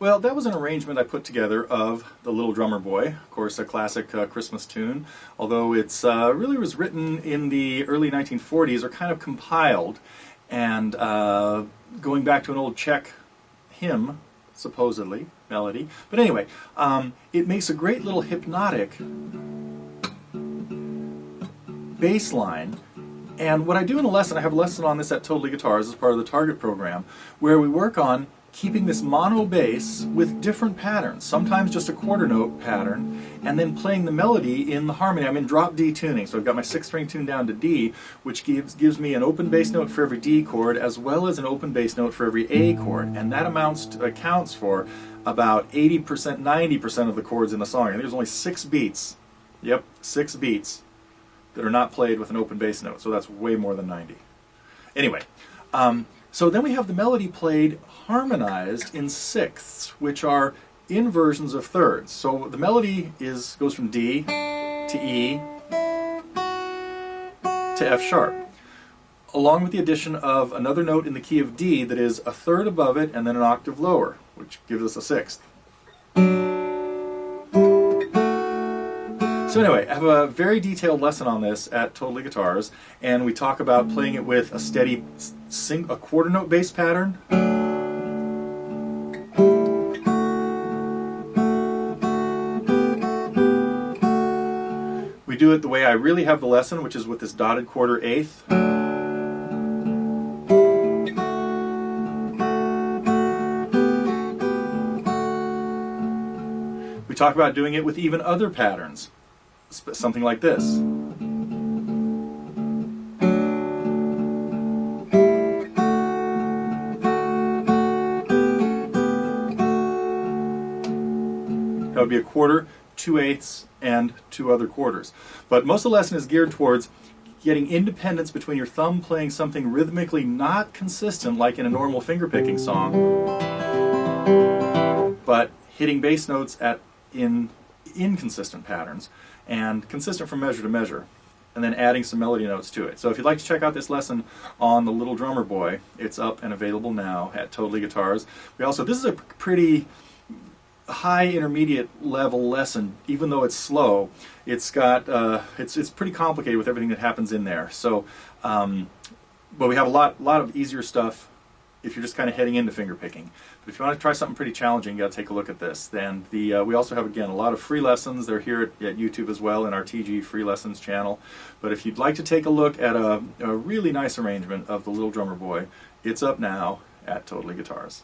Well, that was an arrangement I put together of The Little Drummer Boy, of course a classic Christmas tune, although it's really was written in the early 1940s, or kind of compiled, and going back to an old Czech hymn, supposedly, melody. But anyway, it makes a great little hypnotic bass line. And what I do in a lesson, I have a lesson on this at Totally Guitars as part of the Target program, where we work on keeping this mono bass with different patterns, sometimes just a quarter note pattern, and then playing the melody in the harmony. I'm in drop D tuning, so I've got my 6-string tuned down to D, which gives me an open bass note for every D chord, as well as an open bass note for every A chord, and that accounts for about 80%, 90% of the chords in the song. And there's only 6 beats, yep, 6 beats, that are not played with an open bass note, so that's way more than 90. Anyway, so then we have the melody played harmonized in sixths, which are inversions of thirds. So the melody goes from D to E to F sharp, along with the addition of another note in the key of D that is a third above it and then an octave lower, which gives us a sixth. So anyway, I have a very detailed lesson on this at Totally Guitars, and we talk about playing it with a steady a quarter note bass pattern, we do it the way I really have the lesson, which is with this dotted quarter eighth. We talk about doing it with even other patterns. Something like this. That would be a quarter, 2/8, and 2 other quarters. But most of the lesson is geared towards getting independence between your thumb playing something rhythmically not consistent like in a normal fingerpicking song, but hitting bass notes in inconsistent patterns, and consistent from measure to measure, and then adding some melody notes to it. So if you'd like to check out this lesson on The Little Drummer Boy, it's up and available now at Totally Guitars. This is a pretty high intermediate level lesson, even though it's slow. It's got it's pretty complicated with everything that happens in there. So, but we have a lot of easier stuff if you're just kind of heading into fingerpicking. But if you want to try something pretty challenging, you got to take a look at this. Then we also have, again, a lot of free lessons. They're here at YouTube as well in our TG Free Lessons channel. But if you'd like to take a look at a really nice arrangement of The Little Drummer Boy, it's up now at Totally Guitars.